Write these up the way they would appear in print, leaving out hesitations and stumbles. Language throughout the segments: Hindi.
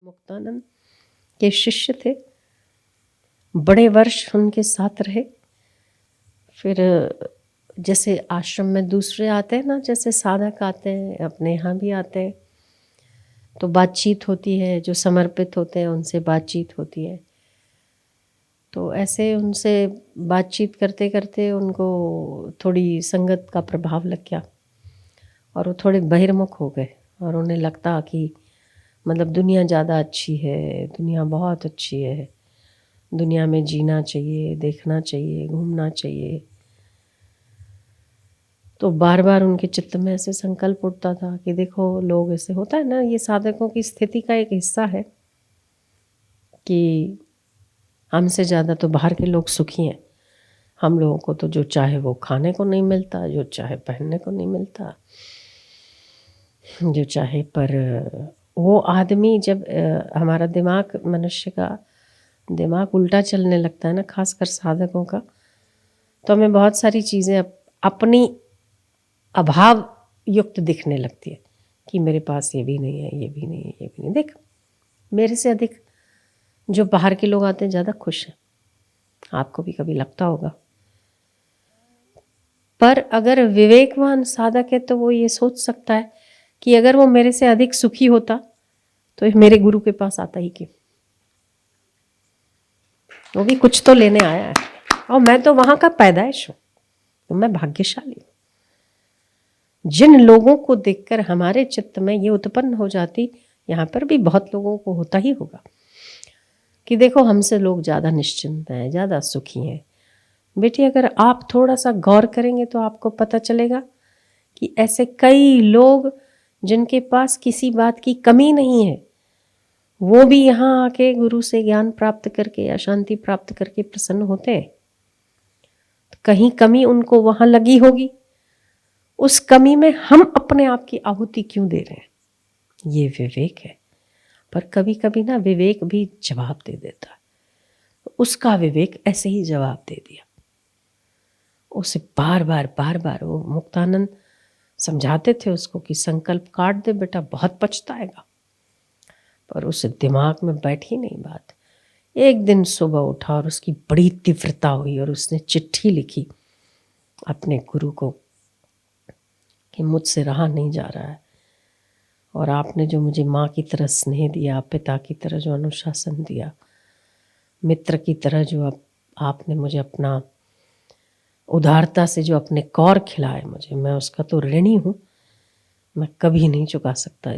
मुक्तानंद के शिष्य थे। बड़े वर्ष उनके साथ रहे। फिर जैसे आश्रम में दूसरे आते हैं ना, जैसे साधक आते हैं, अपने यहाँ भी आते हैं, तो बातचीत होती है। जो समर्पित होते हैं उनसे बातचीत होती है। तो ऐसे उनसे बातचीत करते करते उनको थोड़ी संगत का प्रभाव लग गया और वो थोड़े बहिर्मुख हो गए और उन्हें लगता कि मतलब दुनिया ज़्यादा अच्छी है, दुनिया बहुत अच्छी है, दुनिया में जीना चाहिए, देखना चाहिए, घूमना चाहिए। तो बार बार उनके चित्त में ऐसे संकल्प उठता था कि देखो लोग ऐसे, होता है ना, ये साधकों की स्थिति का एक हिस्सा है कि हमसे ज़्यादा तो बाहर के लोग सुखी हैं। हम लोगों को तो जो चाहे वो खाने को नहीं मिलता, जो चाहे पहनने को नहीं मिलता, जो चाहे। पर वो आदमी जब हमारा दिमाग, मनुष्य का दिमाग उल्टा चलने लगता है ना, खासकर साधकों का, तो हमें बहुत सारी चीज़ें अपनी अभाव युक्त दिखने लगती है कि मेरे पास ये भी नहीं है, ये भी नहीं है, ये भी नहीं। देख, मेरे से अधिक जो बाहर के लोग आते हैं ज़्यादा खुश हैं। आपको भी कभी लगता होगा। पर अगर विवेकवान साधक है तो वो ये सोच सकता है कि अगर वो मेरे से अधिक सुखी होता तो मेरे गुरु के पास आता ही क्यों? वो भी कुछ तो लेने आया है और मैं तो वहां का पैदाइश हूं, तो मैं भाग्यशाली हूं। जिन लोगों को देखकर हमारे चित्त में ये उत्पन्न हो जाती, यहाँ पर भी बहुत लोगों को होता ही होगा कि देखो हमसे लोग ज़्यादा निश्चिंत हैं, ज़्यादा सुखी हैं। बेटी, अगर आप थोड़ा सा गौर करेंगे तो आपको पता चलेगा कि ऐसे कई लोग जिनके पास किसी बात की कमी नहीं है, वो भी यहाँ आके गुरु से ज्ञान प्राप्त करके या शांति प्राप्त करके प्रसन्न होते हैं। तो कहीं कमी उनको वहां लगी होगी। उस कमी में हम अपने आप की आहुति क्यों दे रहे हैं? ये विवेक है। पर कभी कभी ना विवेक भी जवाब दे देता है। तो उसका विवेक ऐसे ही जवाब दे दिया। उसे बार बार वो मुक्तानंद समझाते थे उसको कि संकल्प काट दे बेटा, बहुत पछताएगा। पर उसे दिमाग में बैठी नहीं बात। एक दिन सुबह उठा और उसकी बड़ी तीव्रता हुई और उसने चिट्ठी लिखी अपने गुरु को कि मुझसे रहा नहीं जा रहा है और आपने जो मुझे माँ की तरह स्नेह दिया, पिता की तरह जो अनुशासन दिया, मित्र की तरह जो आपने मुझे अपना उदारता से जो अपने कौर खिलाए मुझे, मैं उसका तो ऋणी हूँ। मैं कभी नहीं चुका सकता।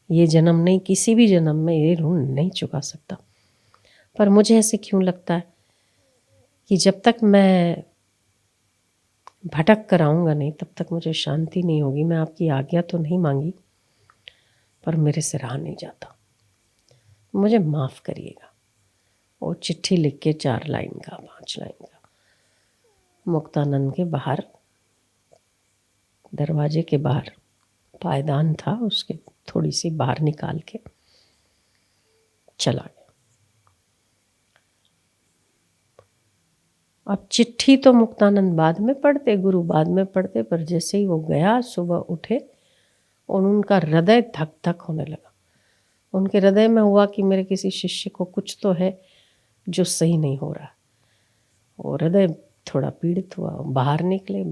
ये जन्म नहीं, किसी भी जन्म में ये ऋण नहीं चुका सकता। पर मुझे ऐसे क्यों लगता है कि जब तक मैं भटक कर आऊँगा नहीं तब तक मुझे शांति नहीं होगी। मैं आपकी आज्ञा तो नहीं मांगी, पर मेरे से रहा नहीं जाता, मुझे माफ़ करिएगा। वो चिट्ठी लिख के 4 लाइन का, 5 लाइन का, मुक्तानंद के बाहर, दरवाजे के बाहर पायदान था, उसके थोड़ी सी बाहर निकाल के चला गया। अब चिट्ठी तो मुक्तानंद बाद में पढ़ते, गुरु बाद में पढ़ते, पर जैसे ही वो गया, सुबह उठे और उनका हृदय धक धक होने लगा। उनके हृदय में हुआ कि मेरे किसी शिष्य को कुछ तो है जो सही नहीं हो रहा। वो हृदय थोड़ा पीड़ित हुआ। बाहर निकले।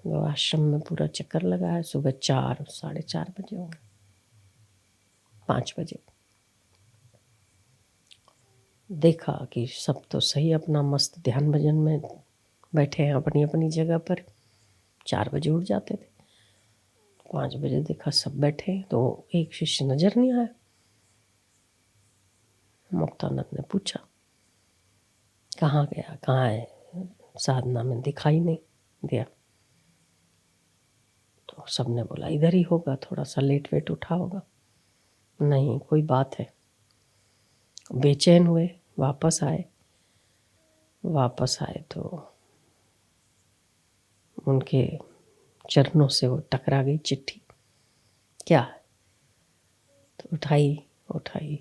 वो आश्रम में पूरा चक्कर लगाया। सुबह 4, 4:30 बजे होंगे, 5 बजे देखा कि सब तो सही, अपना मस्त ध्यान भजन में बैठे हैं अपनी अपनी जगह पर। 4 बजे उठ जाते थे। 5 बजे देखा सब बैठे हैं, तो एक शिष्य नजर नहीं आया। मुक्तानंद ने पूछा कहाँ गया, कहाँ है? साधना में दिखाई नहीं दिया। तो सबने बोला इधर ही होगा, थोड़ा सा लेट वेट उठा होगा। नहीं, कोई बात है। बेचैन हुए, वापस आए तो उनके चरणों से वो टकरा गई चिट्ठी। क्या है? तो उठाई,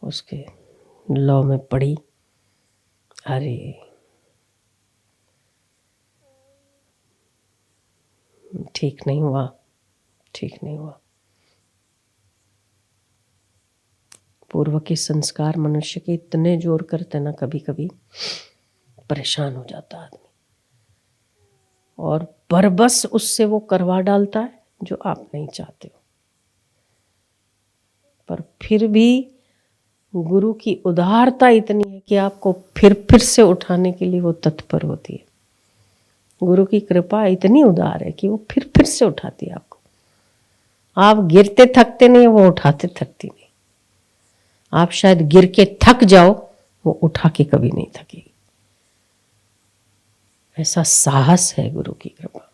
उसके लौ में पड़ी। अरे ठीक नहीं हुआ। पूर्व के संस्कार मनुष्य के इतने जोर करते ना, कभी कभी परेशान हो जाता आदमी, और बरबस उससे वो करवा डालता है जो आप नहीं चाहते हो। पर फिर भी गुरु की उदारता इतनी है कि आपको फिर से उठाने के लिए वो तत्पर होती है। गुरु की कृपा इतनी उदार है कि वो फिर से उठाती है आपको। आप गिरते थकते नहीं, वो उठाते थकती नहीं। आप शायद गिर के थक जाओ, वो उठा के कभी नहीं थकेगी। ऐसा साहस है गुरु की कृपा में।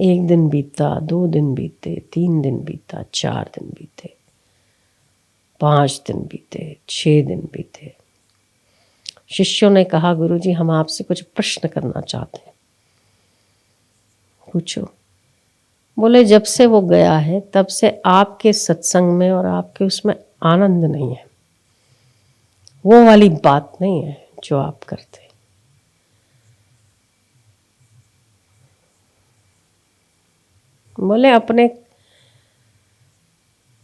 1 दिन बीता, 2 दिन बीते, 3 दिन बीता, 4 दिन बीते, 5 दिन बीते, 6 दिन बीते। शिष्यों ने कहा, गुरुजी हम आपसे कुछ प्रश्न करना चाहते हैं। पूछो। बोले जब से वो गया है तब से आपके सत्संग में और आपके उसमें आनंद नहीं है, वो वाली बात नहीं है जो आप करते। बोले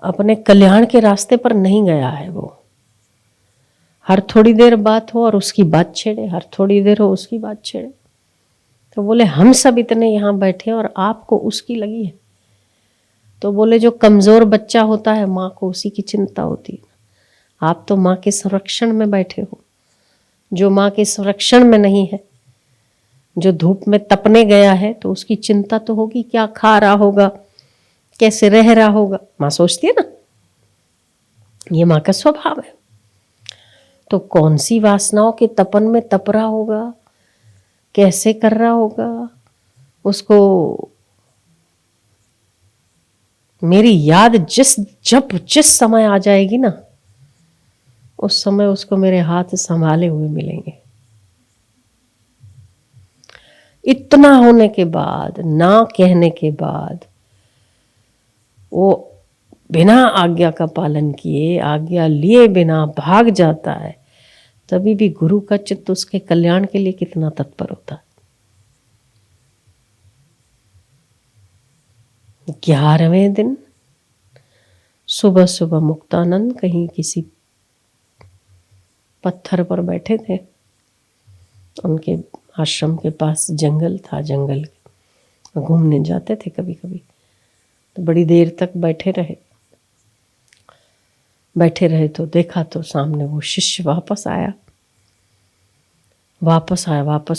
अपने कल्याण के रास्ते पर नहीं गया है वो। हर थोड़ी देर बात हो और उसकी बात छेड़े, हर थोड़ी देर हो उसकी बात छेड़े। तो बोले हम सब इतने यहाँ बैठे और आपको उसकी लगी है। तो बोले जो कमजोर बच्चा होता है माँ को उसी की चिंता होती है। आप तो माँ के संरक्षण में बैठे हो। जो माँ के संरक्षण में नहीं है, जो धूप में तपने गया है, तो उसकी चिंता तो होगी, क्या खा रहा होगा, कैसे रह रहा होगा। माँ सोचती है ना, ये माँ का स्वभाव है। तो कौन सी वासनाओं के तपन में तप रहा होगा, कैसे कर रहा होगा, उसको मेरी याद जिस समय आ जाएगी ना, उस समय उसको मेरे हाथ संभाले हुए मिलेंगे। इतना होने के बाद, ना कहने के बाद, वो बिना आज्ञा का पालन किए, आज्ञा लिए बिना भाग जाता है, तभी भी गुरु का चित्त उसके कल्याण के लिए कितना तत्पर होता है। 11वें दिन सुबह सुबह मुक्तानंद कहीं किसी पत्थर पर बैठे थे। उनके आश्रम के पास जंगल था, जंगल घूमने जाते थे कभी कभी। तो बड़ी देर तक बैठे रहे तो देखा तो सामने वो शिष्य वापस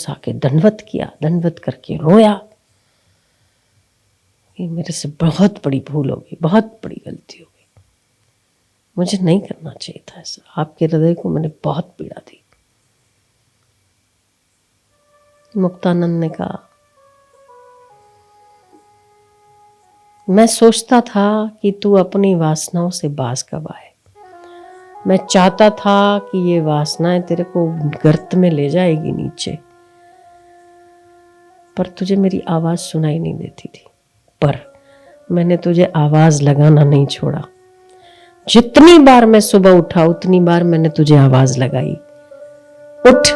आके दंडवत किया, दंडवत करके रोया कि मेरे से बहुत बड़ी भूल हो गई, बहुत बड़ी गलती हो गई, मुझे नहीं करना चाहिए था ऐसा, आपके हृदय को मैंने बहुत पीड़ा दी। मुक्तानंद ने कहा, मैं सोचता था कि तू अपनी वासनाओं से बाज कब आए। मैं चाहता था कि ये वासनाएं तेरे को गर्त में ले जाएगी नीचे, पर तुझे मेरी आवाज सुनाई नहीं देती थी। पर मैंने तुझे आवाज लगाना नहीं छोड़ा। जितनी बार मैं सुबह उठा उतनी बार मैंने तुझे आवाज लगाई, उठ,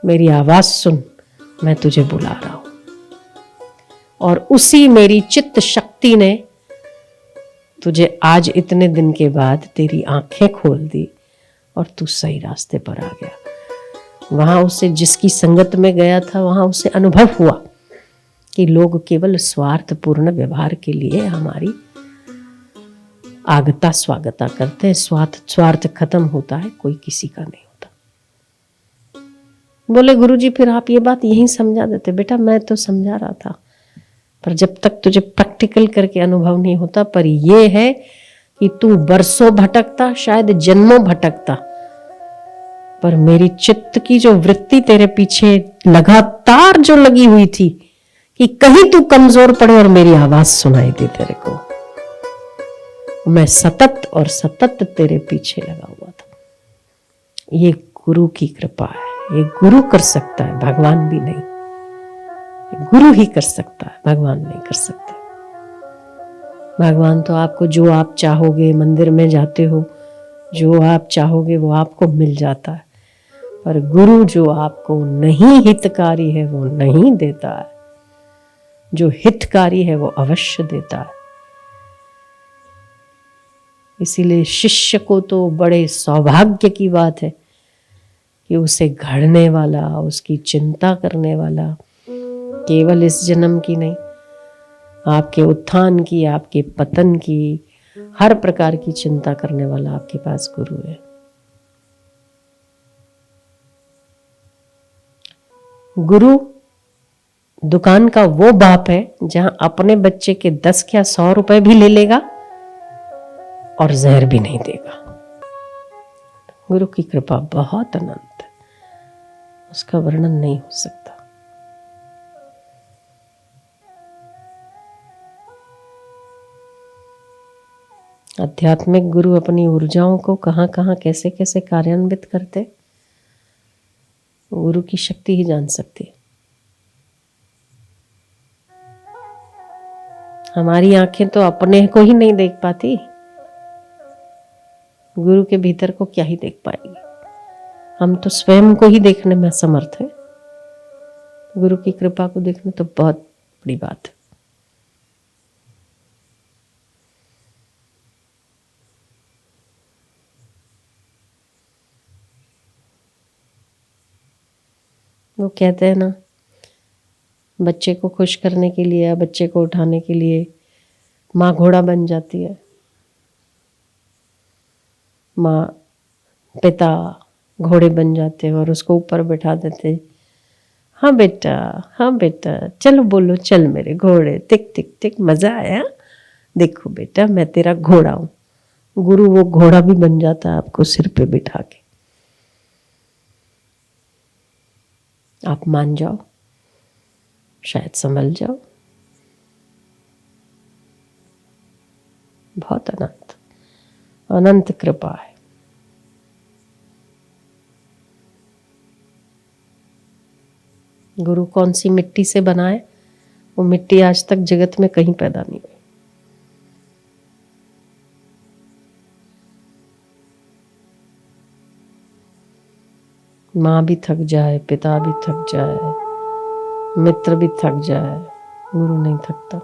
मेरी आवाज सुन, मैं तुझे बुला रहा हूं। और उसी मेरी चित्त शक्ति ने तुझे आज इतने दिन के बाद तेरी आंखें खोल दी और तू सही रास्ते पर आ गया। वहां उसे जिसकी संगत में गया था, वहां उसे अनुभव हुआ कि लोग केवल स्वार्थपूर्ण व्यवहार के लिए हमारी आगता स्वागता करते हैं। स्वार्थ खत्म होता है, कोई किसी का नहीं होता। बोले गुरुजी फिर आप ये बात यहीं समझा देते। बेटा मैं तो समझा रहा था, पर जब तक तुझे प्रैक्टिकल करके अनुभव नहीं होता। पर ये है कि तू बरसों भटकता, शायद जन्मों भटकता, पर मेरी चित्त की जो वृत्ति तेरे पीछे लगातार जो लगी हुई थी कि कहीं तू कमजोर पड़े और मेरी आवाज सुनाई दे तेरे को, मैं सतत और सतत तेरे पीछे लगा हुआ था। ये गुरु की कृपा है। ये गुरु कर सकता है, भगवान भी नहीं। गुरु ही कर सकता है, भगवान नहीं कर सकते। भगवान तो आपको जो आप चाहोगे, मंदिर में जाते हो जो आप चाहोगे वो आपको मिल जाता है, पर गुरु जो आपको नहीं हितकारी है वो नहीं देता है, जो हितकारी है वो अवश्य देता है। इसीलिए शिष्य को तो बड़े सौभाग्य की बात है कि उसे घड़ने वाला, उसकी चिंता करने वाला, केवल इस जन्म की नहीं, आपके उत्थान की, आपके पतन की, हर प्रकार की चिंता करने वाला आपके पास गुरु है। गुरु दुकान का वो बाप है जहां अपने बच्चे के 10 क्या 100 रुपए भी ले लेगा और जहर भी नहीं देगा। गुरु की कृपा बहुत अनंत है, उसका वर्णन नहीं हो सकता। आध्यात्मिक गुरु अपनी ऊर्जाओं को कहां कहां कैसे कैसे कार्यान्वित करते, गुरु की शक्ति ही जान सकती है। हमारी आंखें तो अपने को ही नहीं देख पाती, गुरु के भीतर को क्या ही देख पाएगी। हम तो स्वयं को ही देखने में समर्थ है, गुरु की कृपा को देखना तो बहुत बड़ी बात है। वो कहते हैं ना, बच्चे को खुश करने के लिए या बच्चे को उठाने के लिए माँ घोड़ा बन जाती है, माँ पिता घोड़े बन जाते हैं और उसको ऊपर बैठा देते हैं। हाँ बेटा, हाँ बेटा, चलो बोलो, चल मेरे घोड़े, टिक टिक टिक, मजा आया, देखो बेटा मैं तेरा घोड़ा हूं। गुरु वो घोड़ा भी बन जाता है आपको सिर पे बिठा के। आप मान जाओ, शायद संभल जाओ। बहुत अनंत अनंत कृपा है। गुरु कौन सी मिट्टी से बना है, वो मिट्टी आज तक जगत में कहीं पैदा नहीं हुई। माँ भी थक जाए, पिता भी थक जाए, मित्र भी थक जाए, गुरु नहीं थकता।